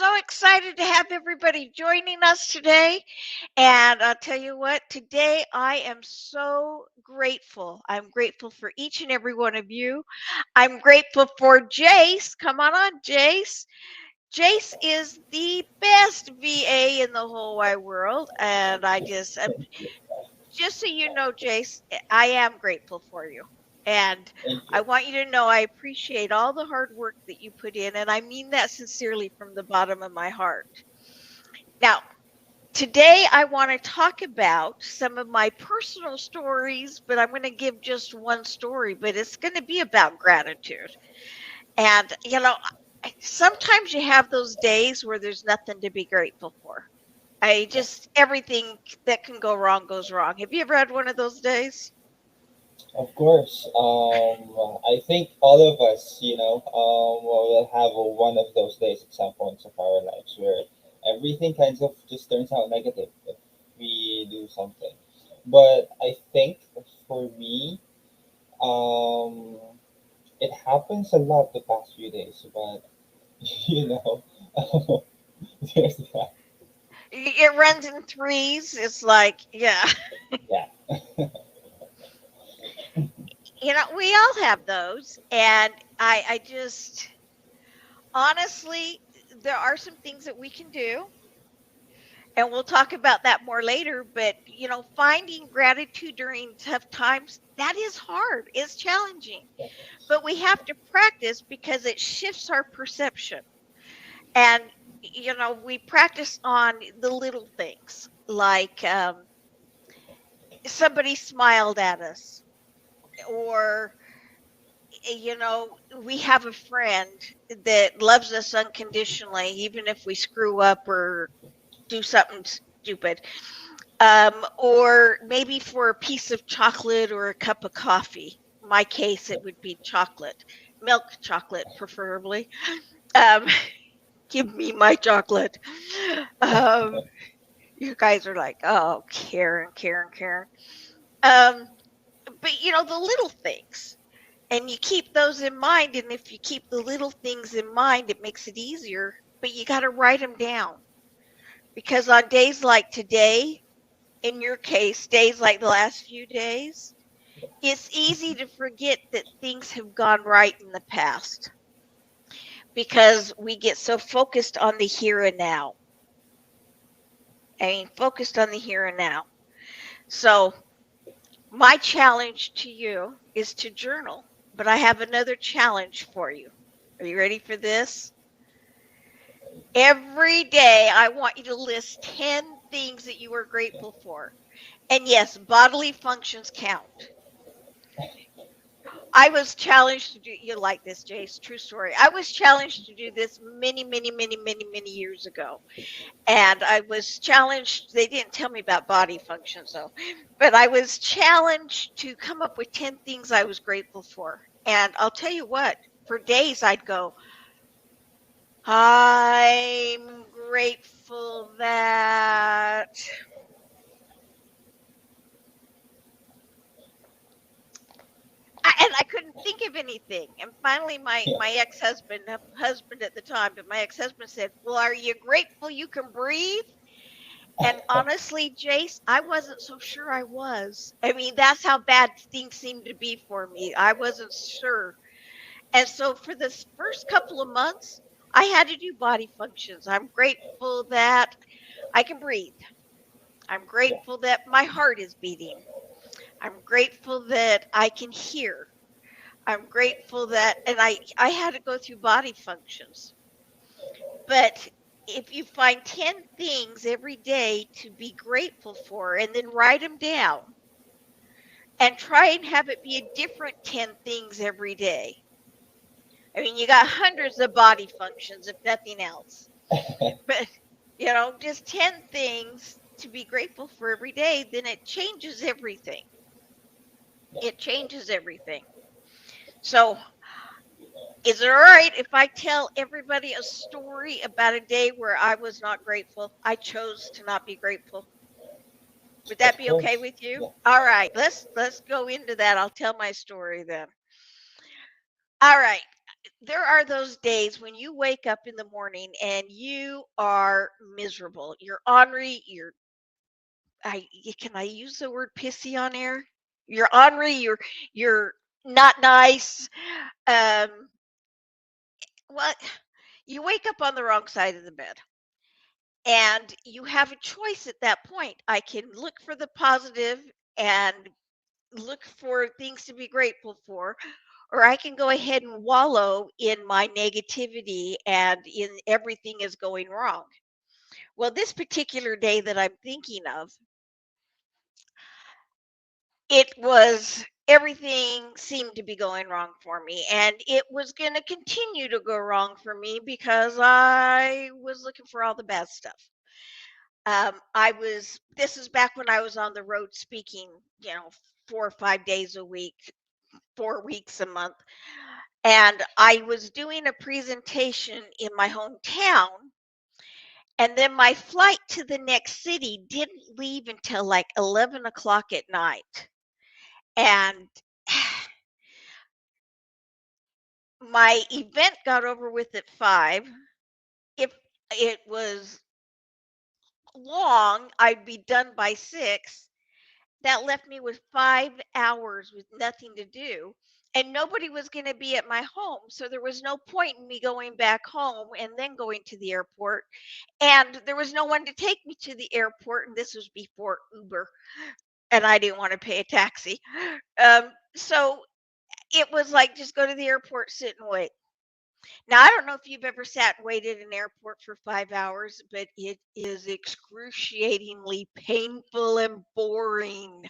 so excited to have everybody joining us today. And I'll tell you what, today I am so grateful. I'm grateful for each and every one of you. I'm grateful for Jace. Come on, Jace. Jace is the best VA in the whole wide world. And just so you know, Jace, I am grateful for you. And Thank I you. want you to know I appreciate all the hard work that you put in. And I mean that sincerely from the bottom of my heart. Now, today I want to talk about some of my personal stories, but I'm going to give just one story, but it's going to be about gratitude. And, sometimes you have those days where there's nothing to be grateful for. Yeah, Everything that can go wrong goes wrong. Have you ever had one of those days? of course. I think all of us, will have one of those days at some points of our lives where everything kind of just turns out negative if we do something. But I think for me, um, it happens a lot the past few days. But you know, there's that. It runs in threes. It's like, yeah, Yeah, we all have those. And I just, honestly, there are some things that we can do. And we'll talk about that more later. But, finding gratitude during tough times, that is hard. It's challenging. yeah, But we have to practice because it shifts our perception. And, we practice on the little things like somebody smiled at us, or, we have a friend that loves us unconditionally, even if we screw up or do something stupid. Or maybe for a piece of chocolate or a cup of coffee. In my case, it would be chocolate, milk chocolate, preferably. Um, Give me my chocolate. Um, you guys are like, oh, Karen. Um, but the little things, and you keep those in mind. And if you keep the little things in mind, it makes it easier. But you got to write them down, because on days like today, in your case, days like the last few days, it's easy to forget that things have gone right in the past because we get so focused on the here and now. I mean, focused on the here and now. So, my challenge to you is to journal, but I have another challenge for you. Are you ready for this? Every day, I want you to list 10 things that you are grateful for. And yes, bodily functions count. I was challenged to do, you like this, Jace, true story. I was challenged to do this many years ago. And I was challenged, they didn't tell me about body functions though, but I was challenged to come up with 10 things I was grateful for. And I'll tell you what, for days I'd go, I'm grateful that, and I couldn't think of anything. And finally, yeah, my husband at the time, but my ex-husband said, "Well, are you grateful you can breathe?" And honestly, Jace, I wasn't so sure I was. I mean, that's how bad things seemed to be for me. I wasn't sure. And so for this first couple of months, I had to do body functions. I'm grateful that I can breathe. I'm yeah, grateful that my heart is beating. I'm grateful that I can hear. I'm grateful that, and I had to go through body functions. But if you find 10 things every day to be grateful for and then write them down and try and have it be a different 10 things every day. I mean, you got hundreds of body functions, if nothing else. But, just 10 things to be grateful for every day, then it changes everything. yeah. It changes everything. So, is it all right if I tell everybody a story about a day where I was not grateful? I chose to not be grateful. Would that Of be okay course. with you? Yeah, All right, let's go into that. I'll tell my story then. All right. there are those days when you wake up in the morning and you are miserable. You're ornery. Can I use the word pissy on air? You're ornery. You're not nice. Um, well, you wake up on the wrong side of the bed, and you have a choice at that point. I can look for the positive and look for things to be grateful for, or I can go ahead and wallow in my negativity and in everything is going wrong. Well, this particular day that I'm thinking of, it was everything seemed to be going wrong for me, and it was going to continue to go wrong for me because I was looking for all the bad stuff. This is back when I was on the road speaking, 4 or 5 days a week, 4 weeks a month. And I was doing a presentation in my hometown. And then my flight to the next city didn't leave until like 11 o'clock at night. And my event got over with at 5. If it was long, I'd be done by 6. That left me with 5 hours with nothing to do. And nobody was going to be at my home. So there was no point in me going back home and then going to the airport. And there was no one to take me to the airport. And this was before Uber. And I didn't want to pay a taxi. So it was like, just go to the airport, sit and wait. Now, I don't know if you've ever sat and waited in an airport for 5 hours, but it is excruciatingly painful and boring.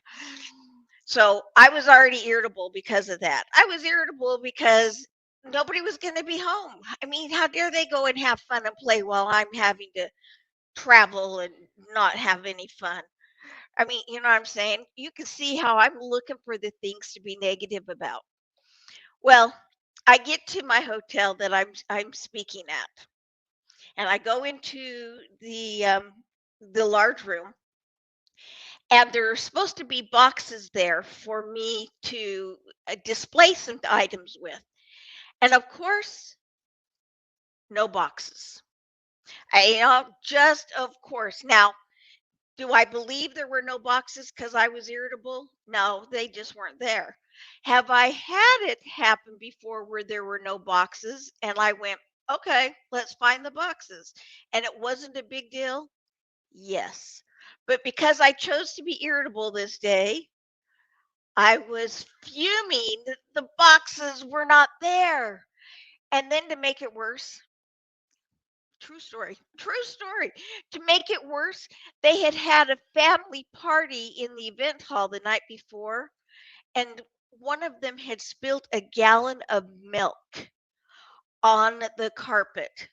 So I was already irritable because of that. I was irritable because nobody was going to be home. I mean, how dare they go and have fun and play while I'm having to travel and not have any fun? I mean, you know what I'm saying? You can see how I'm looking for the things to be negative about. Well, I get to my hotel that I'm speaking at, and I go into the large room, and there are supposed to be boxes there for me to display some items with. And of course, no boxes. Just of course. Now, do I believe there were no boxes because I was irritable? No, they just weren't there. Have I had it happen before where there were no boxes and I went, okay, let's find the boxes? And it wasn't a big deal? Yes. But because I chose to be irritable this day, I was fuming that the boxes were not there. And then to make it worse, true story. To make it worse, they had had a family party in the event hall the night before, and one of them had spilt a gallon of milk on the carpet.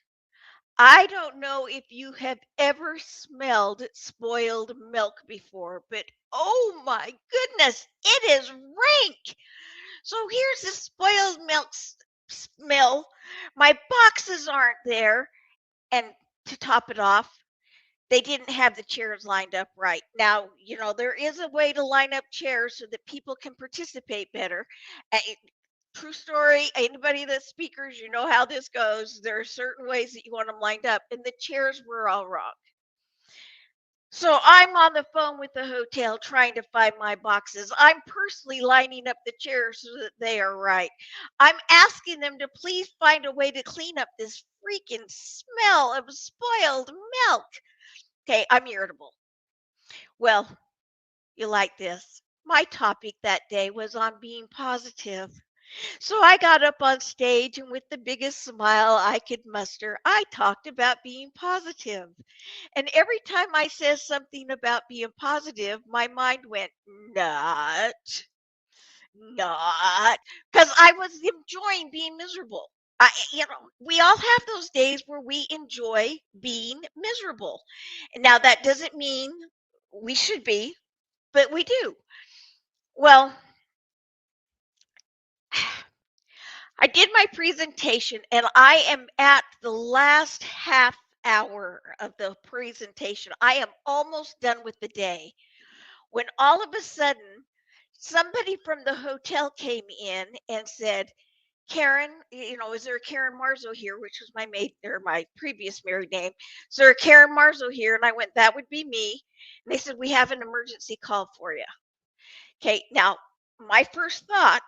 I don't know if you have ever smelled spoiled milk before, but oh my goodness, it is rank. So here's the spoiled milk smell. My boxes aren't there. And to top it off, they didn't have the chairs lined up right. Now, there is a way to line up chairs so that people can participate better. True story, anybody that's speakers, you know how this goes. There are certain ways that you want them lined up, and the chairs were all wrong. So I'm on the phone with the hotel trying to find my boxes. I'm personally lining up the chairs so that they are right. I'm asking them to please find a way to clean up this freaking smell of spoiled milk. Okay, I'm irritable. Well, you like this. My topic that day was on being positive. So I got up on stage and with the biggest smile I could muster, I talked about being positive. And every time I said something about being positive, my mind went, not, not, because I was enjoying being miserable. We all have those days where we enjoy being miserable. Now, that doesn't mean we should be, but we do. Well, I did my presentation and I am at the last half hour of the presentation. I am almost done with the day when all of a sudden somebody from the hotel came in and said, Karen, is there a Karen Marzo here, which was my maid or my previous married name? Is there a Karen Marzo here? And I went, that would be me. And they said, we have an emergency call for you. Okay, now my first thought,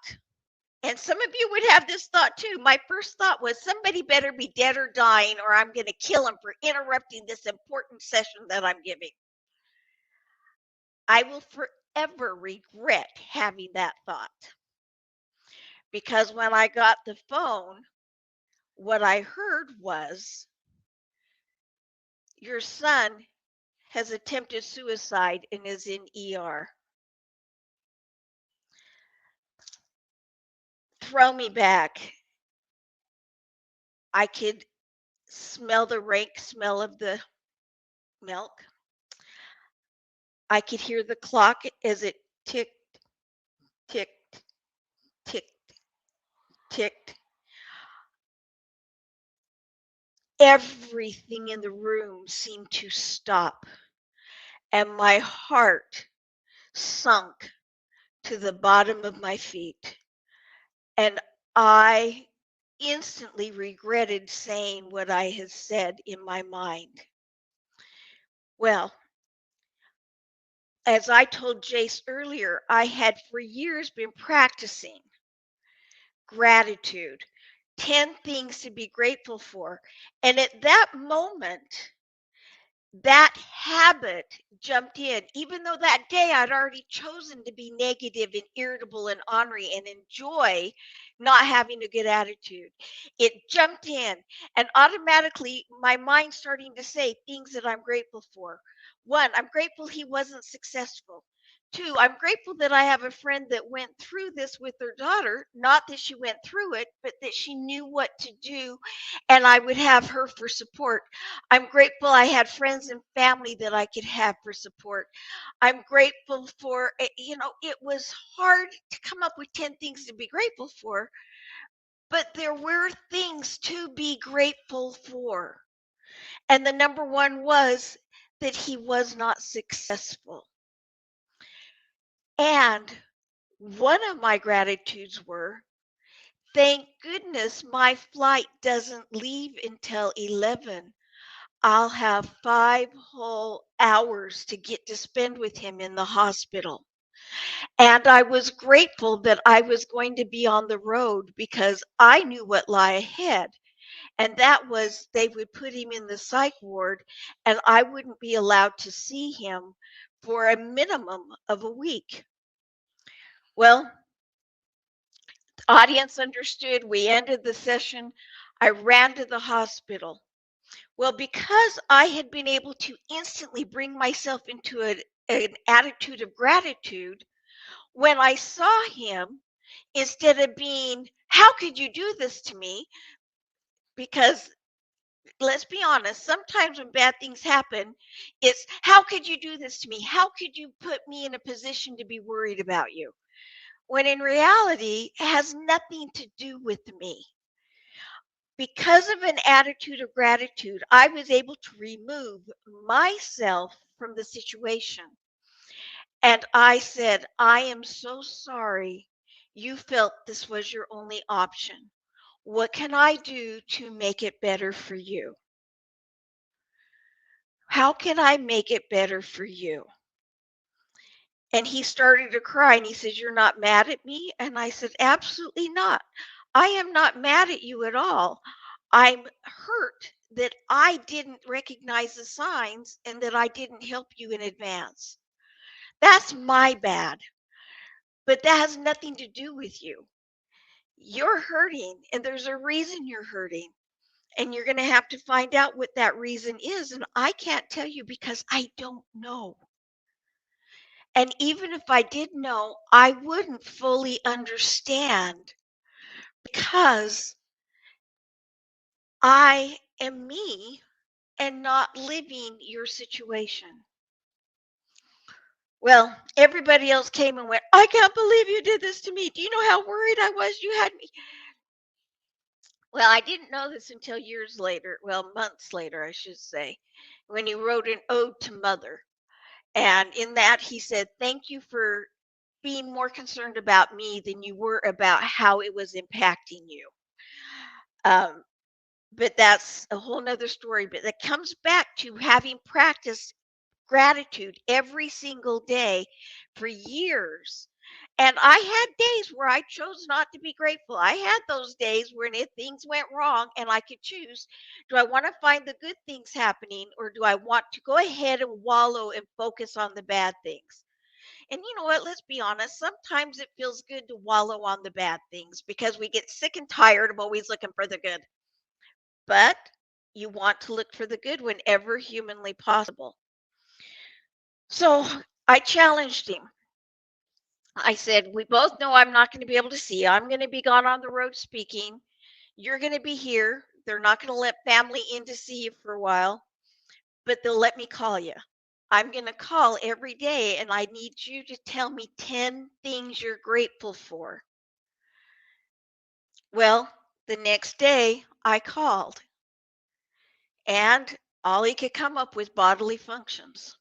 and some of you would have this thought too, my first thought was somebody better be dead or dying, or I'm going to kill them for interrupting this important session that I'm giving. I will forever regret having that thought. Because when I got the phone, what I heard was, your son has attempted suicide and is in ER. Throw me back. I could smell the rank smell of the milk. I could hear the clock as it ticked, ticked, ticked, ticked. Everything in the room seemed to stop, and my heart sunk to the bottom of my feet. And I instantly regretted saying what I had said in my mind. Well, as I told Jace earlier, I had for years been practicing gratitude, 10 things to be grateful for. And at that moment, that habit jumped in, even though that day I'd already chosen to be negative and irritable and ornery and enjoy not having a good attitude. It jumped in, and automatically my mind starting to say things that I'm grateful for. One, I'm grateful he wasn't successful. Two, I'm grateful that I have a friend that went through this with her daughter. Not that she went through it, but that she knew what to do, and I would have her for support. I'm grateful I had friends and family that I could have for support. I'm grateful for, it was hard to come up with 10 things to be grateful for, but there were things to be grateful for. And the number one was that he was not successful. And one of my gratitudes were, thank goodness my flight doesn't leave until 11. I'll have 5 whole hours to get to spend with him in the hospital. And I was grateful that I was going to be on the road because I knew what lay ahead. And that was they would put him in the psych ward and I wouldn't be allowed to see him for a minimum of a week. Well, the audience understood. We ended the session. I ran to the hospital. Well, because I had been able to instantly bring myself into an attitude of gratitude, when I saw him, instead of being, how could you do this to me? Because let's be honest, sometimes when bad things happen, it's, how could you do this to me? How could you put me in a position to be worried about you? When in reality, it has nothing to do with me. Because of an attitude of gratitude, I was able to remove myself from the situation. And I said, I am so sorry you felt this was your only option. What can I do to make it better for you? How can I make it better for you? And he started to cry and he says, you're not mad at me? And I said, absolutely not. I am not mad at you at all. I'm hurt that I didn't recognize the signs and that I didn't help you in advance. That's my bad. But that has nothing to do with you. You're hurting and there's a reason you're hurting. And you're going to have to find out what that reason is. And I can't tell you because I don't know. And even if I did know, I wouldn't fully understand because I am me and not living your situation. Well, everybody else came and went, I can't believe you did this to me. Do you know how worried I was you had me? Well, I didn't know this until years later, well, months later, I should say, when he wrote an ode to Mother. And in that, he said, thank you for being more concerned about me than you were about how it was impacting you. Um, but that's a whole nother story. But that comes back to having practiced gratitude every single day for years. And I had days where I chose not to be grateful. I had those days when if things went wrong and I could choose, do I want to find the good things happening or do I want to go ahead and wallow and focus on the bad things? And you know what? Let's be honest. Sometimes it feels good to wallow on the bad things because we get sick and tired of always looking for the good. But you want to look for the good whenever humanly possible. So I challenged him. I said, we both know I'm not going to be able to see you. I'm going to be gone on the road speaking. You're going to be here. They're not going to let family in to see you for a while, but they'll let me call you. I'm going to call every day, and I need you to tell me 10 things you're grateful for. Well, the next day I called, and all he could come up with bodily functions.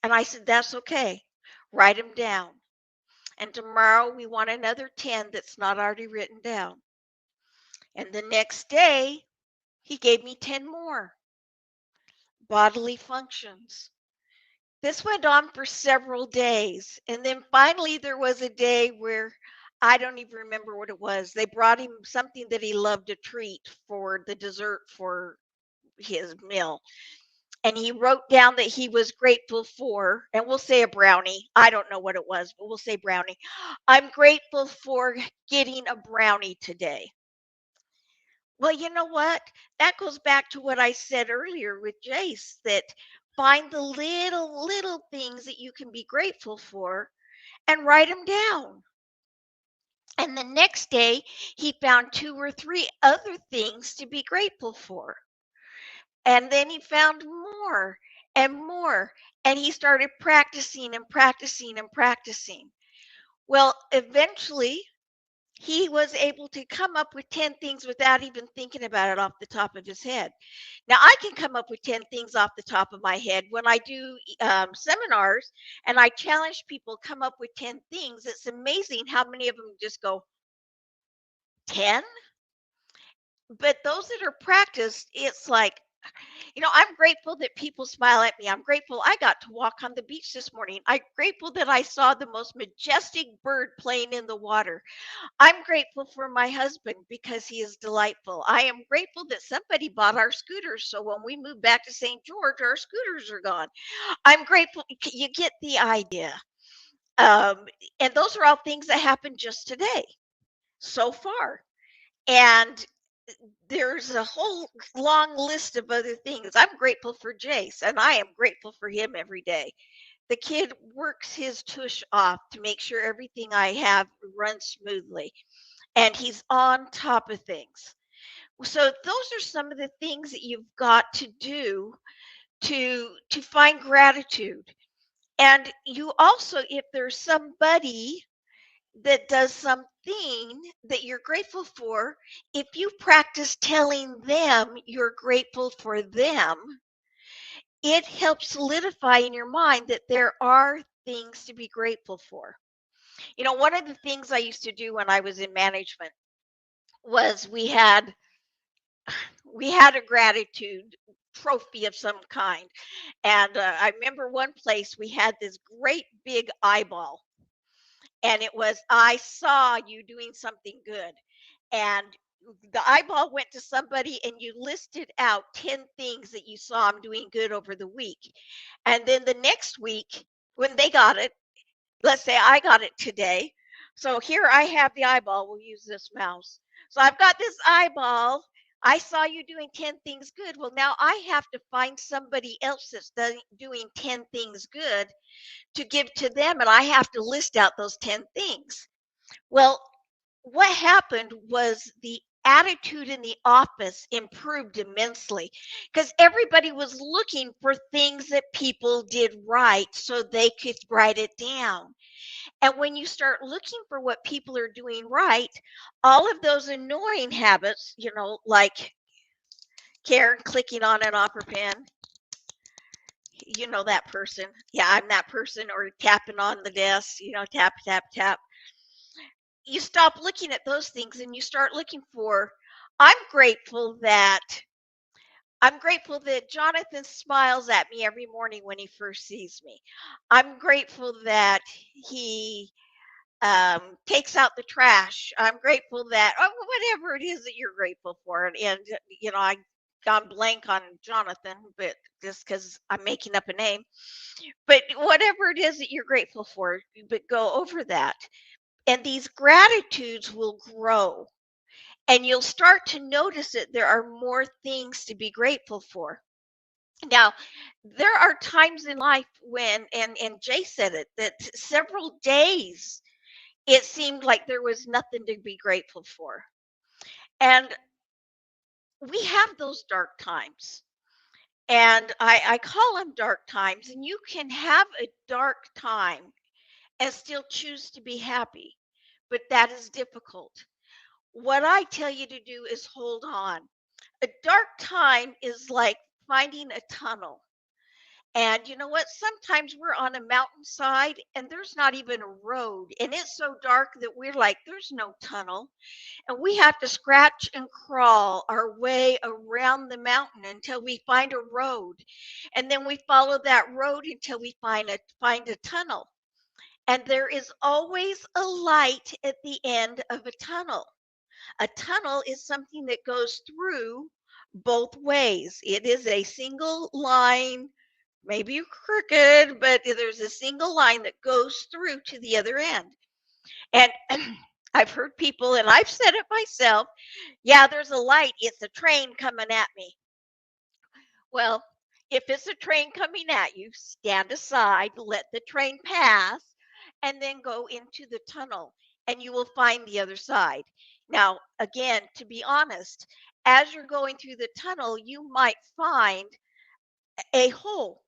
And I said, that's okay. Write them down. And tomorrow we want another 10 that's not already written down. And the next day, he gave me 10 more bodily functions. This went on for several days. And then finally, there was a day where I don't even remember what it was. They brought him something that he loved, a treat for the dessert for his meal. And he wrote down that he was grateful for, and we'll say a brownie. I don't know what it was, but we'll say brownie. I'm grateful for getting a brownie today. Well, you know what? That goes back to what I said earlier with Jace that find the little things that you can be grateful for and write them down. And the next day, he found two or three other things to be grateful for. And then he found more and more. And he started practicing and practicing and practicing. Well, eventually, he was able to come up with 10 things without even thinking about it off the top of his head. Now, I can come up with 10 things off the top of my head when I do seminars and I challenge people come up with 10 things. It's amazing how many of them just go 10. But those that are practiced, it's like, I'm grateful that people smile at me. I'm grateful I got to walk on the beach this morning. I'm grateful that I saw the most majestic bird playing in the water. I'm grateful for my husband because he is delightful. I am grateful that somebody bought our scooters. So when we move back to St. George, our scooters are gone. I'm grateful. You get the idea. Um, and those are all things that happened just today so far. And there's a whole long list of other things. I'm grateful for Jace, and I am grateful for him every day. The kid works his tush off to make sure everything I have runs smoothly, and he's on top of things. So those are some of the things that you've got to do to find gratitude. And you also, if there's somebody that does something that you're grateful for, if you practice telling them you're grateful for them, it helps solidify in your mind that there are things to be grateful for. One of the things I used to do when I was in management was we had a gratitude trophy of some kind. And I remember one place we had this great big eyeball, and it was, I saw you doing something good. And the eyeball went to somebody, and you listed out 10 things that you saw them doing good over the week. And then the next week, when they got it, let's say I got it today. So here I have the eyeball. We'll use this mouse. So I've got this eyeball. I saw you doing 10 things good. Well, now I have to find somebody else that's doing 10 things good to give to them, and I have to list out those 10 things. Well, what happened was the attitude in the office improved immensely because everybody was looking for things that people did right so they could write it down. And when you start looking for what people are doing right, all of those annoying habits, like Karen clicking on and off her pen, You know that person. Yeah, I'm that person, or tapping on the desk, tap, tap, tap. You stop looking at those things and you start looking for, I'm grateful that I'm grateful that Jonathan smiles at me every morning when he first sees me. I'm grateful that he takes out the trash. I'm grateful that, whatever it is that you're grateful for. And I gone blank on Jonathan, but just because I'm making up a name. But whatever it is that you're grateful for, but go over that. And these gratitudes will grow. And you'll start to notice that there are more things to be grateful for. Now, there are times in life when, and Jay said it, that several days it seemed like there was nothing to be grateful for. And we have those dark times. And I call them dark times. And you can have a dark time and still choose to be happy. But that is difficult. What I tell you to do is hold on. A dark time is like finding a tunnel. And you know what? Sometimes we're on a mountainside and there's not even a road. And it's so dark that we're like, there's no tunnel. And we have to scratch and crawl our way around the mountain until we find a road. And then we follow that road until we find a tunnel. And there is always a light at the end of a tunnel. A tunnel is something that goes through both ways. It is a single line, maybe crooked, but there's a single line that goes through to the other end. And I've heard people, and I've said it myself, yeah, there's a light. It's a train coming at me. Well, if it's a train coming at you, stand aside, let the train pass, and then go into the tunnel, and you will find the other side. Now, again, to be honest, as you're going through the tunnel, you might find a hole.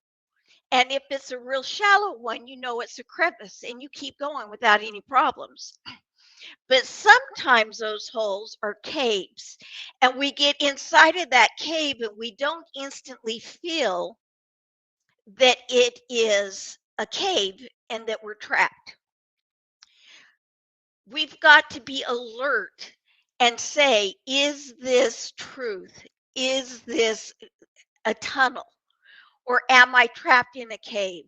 And if it's a real shallow one, you know it's a crevice and you keep going without any problems. But sometimes those holes are caves, and we get inside of that cave and we don't instantly feel that it is a cave and that we're trapped. We've got to be alert and say, is this truth? Is this a tunnel? Or am I trapped in a cave?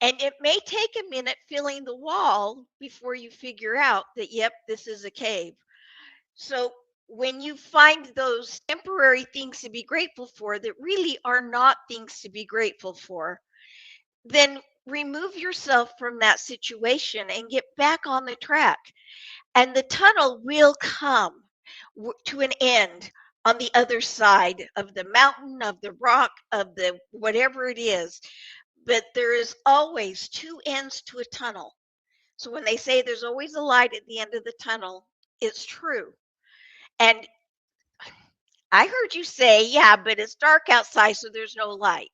And it may take a minute feeling the wall before you figure out that, yep, this is a cave. So when you find those temporary things to be grateful for that really are not things to be grateful for, then remove yourself from that situation and get back on the track. And the tunnel will come to an end on the other side of the mountain, of the rock, of the whatever it is. But there is always two ends to a tunnel. So when they say there's always a light at the end of the tunnel, it's true. And I heard you say, yeah, but it's dark outside, so there's no light.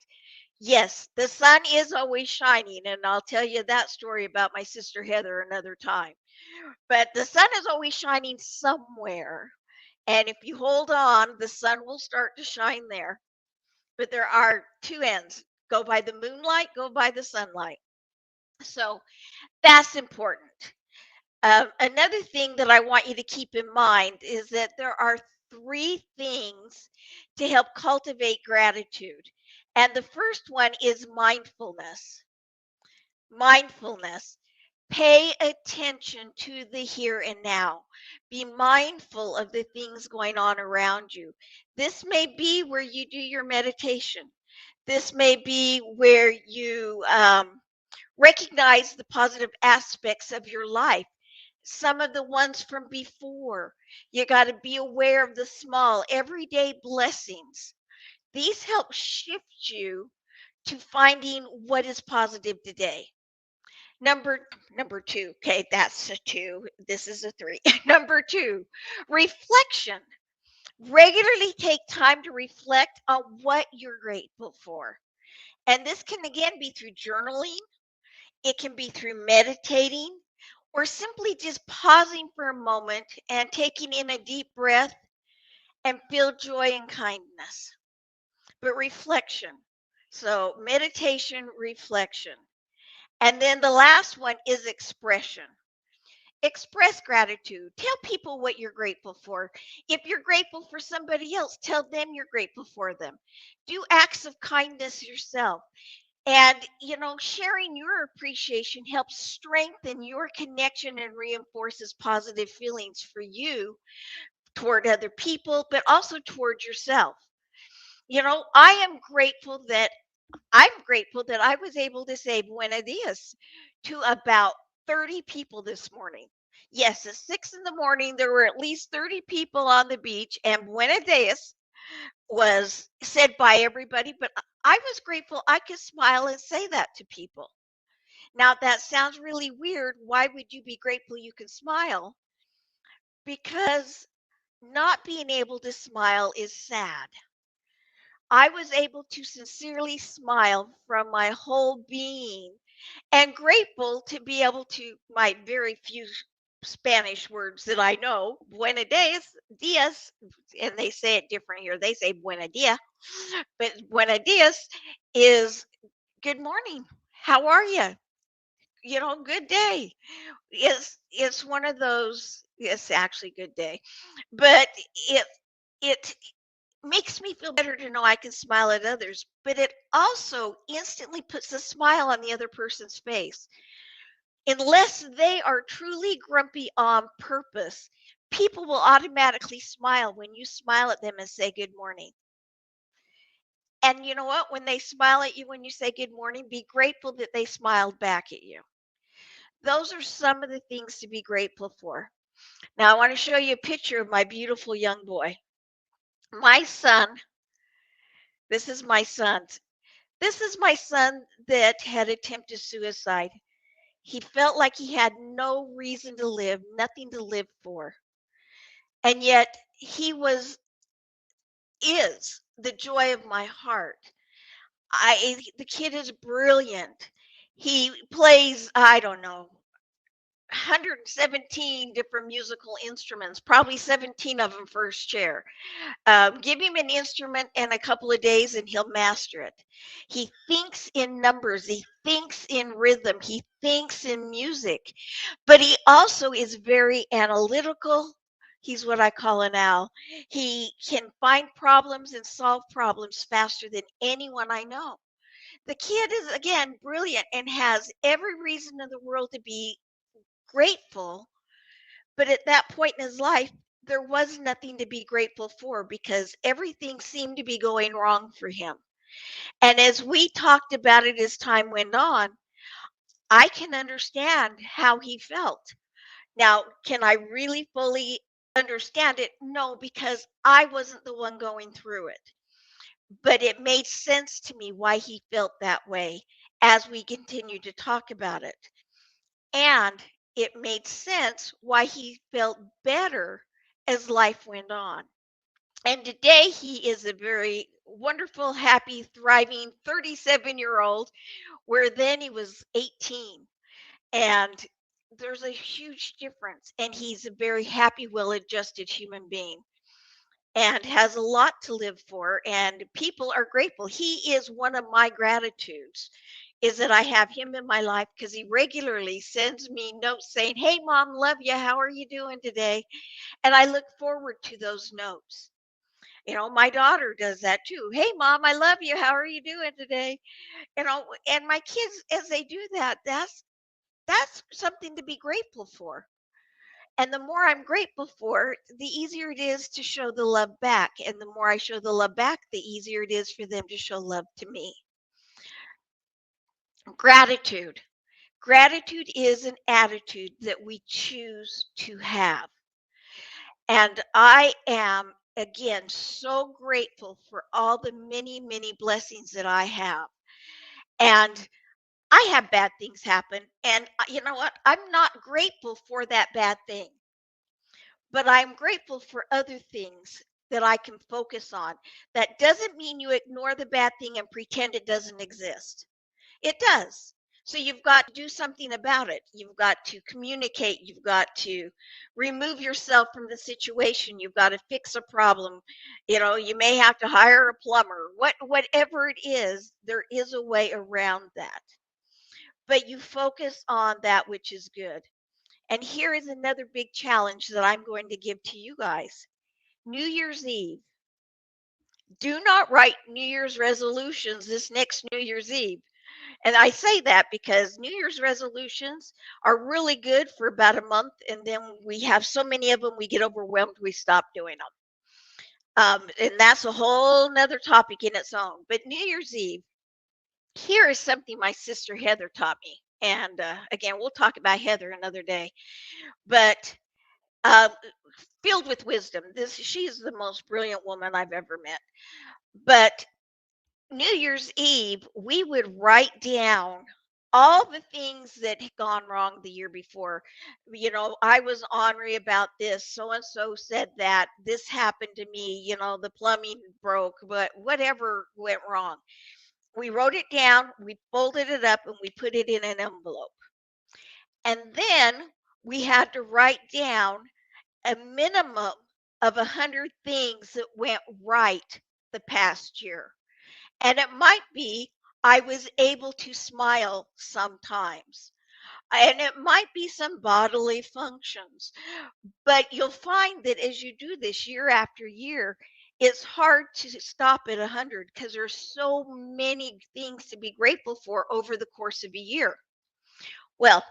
Yes, the sun is always shining, and I'll tell you that story about my sister Heather another time. But the sun is always shining somewhere. And if you hold on, the sun will start to shine there. But there are two ends, go by the moonlight, go by the sunlight. So that's important. Another thing that I want you to keep in mind is that there are three things to help cultivate gratitude. And the first one is mindfulness. Mindfulness. Pay attention to the here and now. Be mindful of the things going on around you. This may be where you do your meditation. This may be where you recognize the positive aspects of your life, some of the ones from before. You got to be aware of the small, everyday blessings. These help shift you to finding what is positive today. Number two, okay, that's a two. This is a three. Number two, reflection. Regularly take time to reflect on what you're grateful for. And this can again be through journaling, it can be through meditating, or simply just pausing for a moment and taking in a deep breath and feel joy and kindness. But reflection. So, meditation, reflection. And then the last one is expression. Express gratitude. Tell people what you're grateful for. If you're grateful for somebody else, tell them you're grateful for them. Do acts of kindness yourself. And, sharing your appreciation helps strengthen your connection and reinforces positive feelings for you toward other people, but also toward yourself. I am grateful that I was able to say buena dias to about 30 people this morning. Yes, at 6 in the morning, there were at least 30 people on the beach, and buena dias was said by everybody, but I was grateful I could smile and say that to people. Now, that sounds really weird. Why would you be grateful you can smile? Because not being able to smile is sad. I was able to sincerely smile from my whole being and grateful to be able to my very few Spanish words that I know, buena dias, and they say it different here. They say buena dia, but buena dias is good morning. How are you? Good day. It's one of those. It's actually good day, but it makes me feel better to know I can smile at others, but it also instantly puts a smile on the other person's face. Unless they are truly grumpy on purpose, people will automatically smile when you smile at them and say good morning. And you know what? When they smile at you when you say good morning, be grateful that they smiled back at you. Those are some of the things to be grateful for. Now, I want to show you a picture of my beautiful young boy. My son, this is my son. This is my son that had attempted suicide. He felt like he had no reason to live, nothing to live for. And yet is the joy of my heart. The kid is brilliant. He plays, I don't know, 117 different musical instruments, probably 17 of them first chair. Give him an instrument in a couple of days and he'll master it. He thinks in numbers, he thinks in rhythm, he thinks in music, but he also is very analytical. He's what I call an owl. He can find problems and solve problems faster than anyone I know. The kid is, again, brilliant and has every reason in the world to be grateful, but at that point in his life, there was nothing to be grateful for because everything seemed to be going wrong for him. And as we talked about it as time went on, I can understand how he felt. Now, can I really fully understand it? No, because I wasn't the one going through it. But it made sense to me why he felt that way as we continued to talk about it. And it made sense why he felt better as life went on. And today he is a very wonderful, happy, thriving 37-year-old, where then he was 18. And there's a huge difference. And he's a very happy, well adjusted human being and has a lot to live for. And people are grateful. He is one of my gratitudes is that I have him in my life because he regularly sends me notes saying, "Hey, mom, love you. How are you doing today?" And I look forward to those notes. My daughter does that too. "Hey, mom, I love you. How are you doing today?" And my kids, as they do that, that's something to be grateful for. And the more I'm grateful for, the easier it is to show the love back. And the more I show the love back, the easier it is for them to show love to me. Gratitude. Gratitude is an attitude that we choose to have. And I am, again, so grateful for all the many, many blessings that I have. And I have bad things happen. And you know what? I'm not grateful for that bad thing, but I'm grateful for other things that I can focus on. That doesn't mean you ignore the bad thing and pretend it doesn't exist. It does. So you've got to do something about it. You've got to communicate. You've got to remove yourself from the situation. You've got to fix a problem. You know, you may have to hire a plumber. Whatever it is, there is a way around that. But you focus on that which is good. And here is another big challenge that I'm going to give to you guys. New Year's Eve. Do not write New Year's resolutions this next New Year's Eve. And I say that because New Year's resolutions are really good for about a month, and then we have so many of them, we get overwhelmed, we stop doing them. And that's a whole nother topic in its own. But New Year's Eve, here is something my sister Heather taught me. And again, we'll talk about Heather another day. But uh, filled with wisdom. She is the most brilliant woman I've ever met. But New Year's Eve, we would write down all the things that had gone wrong the year before. You know, I was ornery about this. So and so said that. This happened to me. You know, the plumbing broke, but whatever went wrong. We wrote it down, we folded it up, and we put it in an envelope. And then we had to write down a minimum of 100 things that went right the past year. And it might be I was able to smile sometimes. And it might be some bodily functions. But you'll find that as you do this year after year, it's hard to stop at 100 because there's so many things to be grateful for over the course of a year. Well,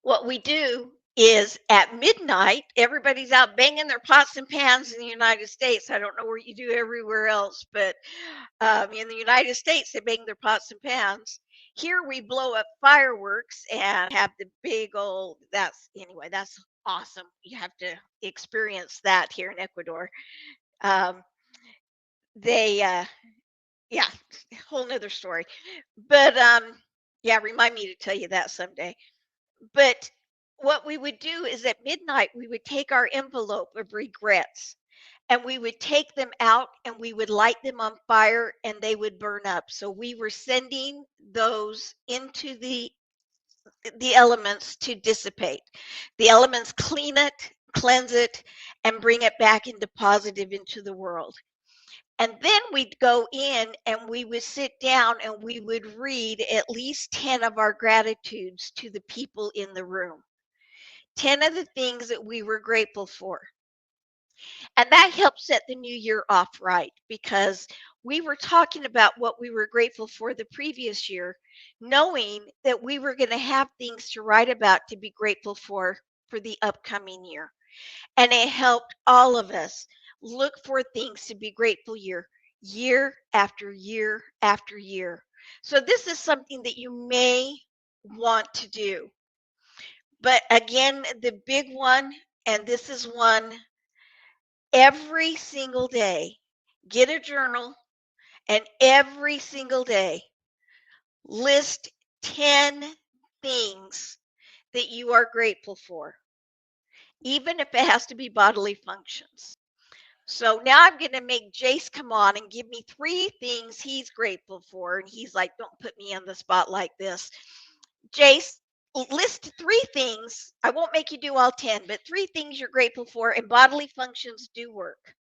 what we do is at midnight, everybody's out banging their pots and pans in the United States. I don't know what you do everywhere else, but in the United States, they bang their pots and pans. Here we blow up fireworks and have the big old, that's awesome. You have to experience that here in Ecuador. Um, they, yeah, whole nother story. But yeah, remind me to tell you that someday. But what we would do is at midnight, we would take our envelope of regrets and we would take them out and we would light them on fire and they would burn up. So we were sending those into the elements to dissipate. The elements clean it, cleanse it, and bring it back into positive into the world. And then we'd go in and we would sit down and we would read at least 10 of our gratitudes to the people in the room. 10 of the things that we were grateful for. And that helped set the new year off right because we were talking about what we were grateful for the previous year, knowing that we were going to have things to write about to be grateful for the upcoming year. And it helped all of us look for things to be grateful year after year after year. So this is something that you may want to do. But again, the big one, and this is one every single day, get a journal and every single day list 10 things that you are grateful for, even if it has to be bodily functions. So now I'm going to make Jace come on and give me 3 things he's grateful for. And he's like, don't put me on the spot like this. Jace, list 3 things. I won't make you do all 10, but 3 things you're grateful for, and bodily functions do work.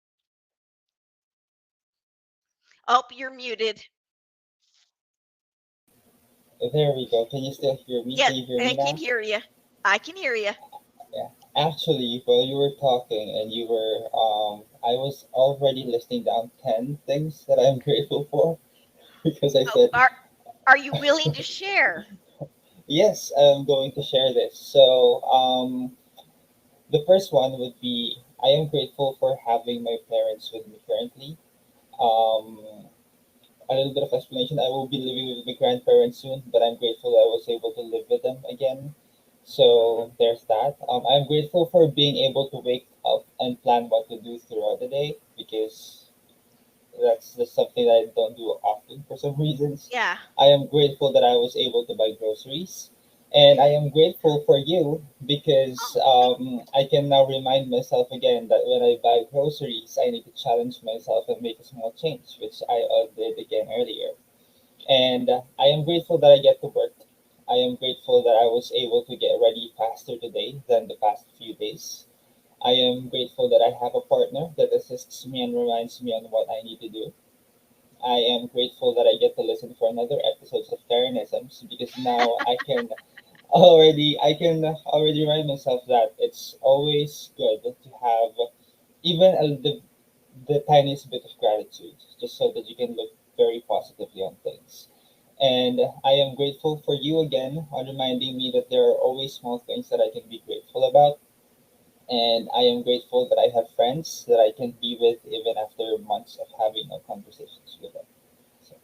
Oh, you're muted. There we go. Can you still hear me? Yeah, Can you hear I me can now? hear you. I can hear you. Yeah. Actually, while you were talking and you were, I was already listing down 10 things that I'm grateful for because I Oh, said, are you willing to share? yes, I'm going to share this. So, the first one would be I am grateful for having my parents with me currently. Um, a little bit of explanation. I will be living with my grandparents soon, but I'm grateful I was able to live with them again. So there's that. I'm grateful for being able to wake up and plan what to do throughout the day because that's just something that I don't do often for some reasons. Yeah. I am grateful that I was able to buy groceries. And I am grateful for you because Oh, I can now remind myself again that when I buy groceries, I need to challenge myself and make a small change, which I did again earlier. And I am grateful that I get to work. I am grateful that I was able to get ready faster today than the past few days. I am grateful that I have a partner that assists me and reminds me on what I need to do. I am grateful that I get to listen for another episodes of KARENISMs because now I can already remind myself that it's always good to have even the tiniest bit of gratitude, just so that you can look very positively on things. And I am grateful for you again on reminding me that there are always small things that I can be grateful about. And I am grateful that I have friends that I can be with even after months of having no conversations with them. So,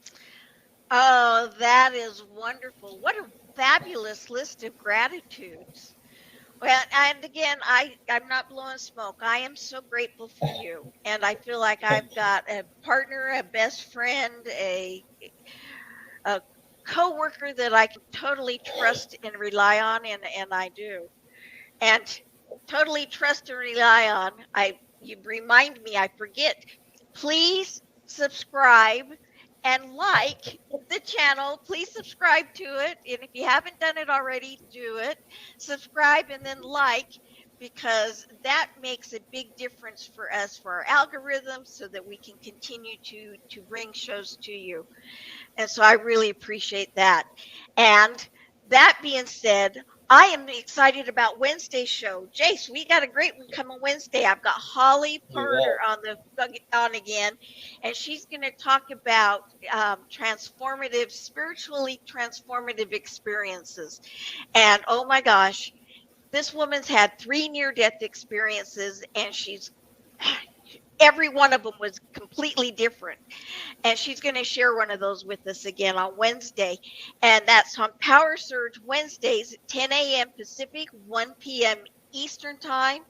Oh, that is wonderful. What a fabulous list of gratitudes. Well, and again, I'm not blowing smoke. I am so grateful for you, and I feel like thank I've got a partner, a best friend, a coworker that I can totally trust and rely on, and I do. And totally trust and rely on. I You remind me, I forget. Please subscribe and like the channel. Please subscribe to it. And if you haven't done it already, do it. Subscribe and then like, because that makes a big difference for us, for our algorithms, so that we can continue to bring shows to you. And so I really appreciate that. And that being said, I am excited about Wednesday's show. Jace, we got a great one coming Wednesday. I've got Holly you Parter will. on again, and she's going to talk about transformative, spiritually transformative experiences. And oh my gosh, this woman's had 3 near-death experiences, and she's every one of them was completely different, and she's going to share one of those with us again on Wednesday. And that's on Power Surge Wednesdays at 10 a.m. Pacific, 1 p.m. Eastern Time.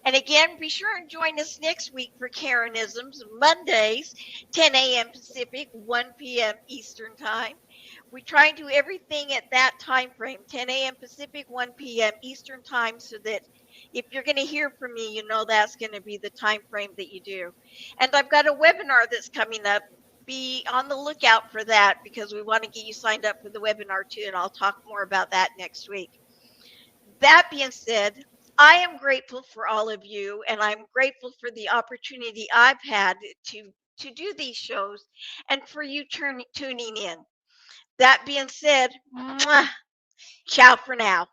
And again, be sure and join us next week for Karenisms Mondays, 10 a.m. Pacific, 1 p.m. Eastern Time. We try and do everything at that time frame, 10 a.m. Pacific, 1 p.m. Eastern Time, so that if you're going to hear from me, you know that's going to be the time frame that you do. And I've got a webinar that's coming up. Be on the lookout for that, because we want to get you signed up for the webinar too, and I'll talk more about that next week. That being said, I am grateful for all of you, and I'm grateful for the opportunity I've had to do these shows, and for you tuning in. That being said, mwah, ciao for now.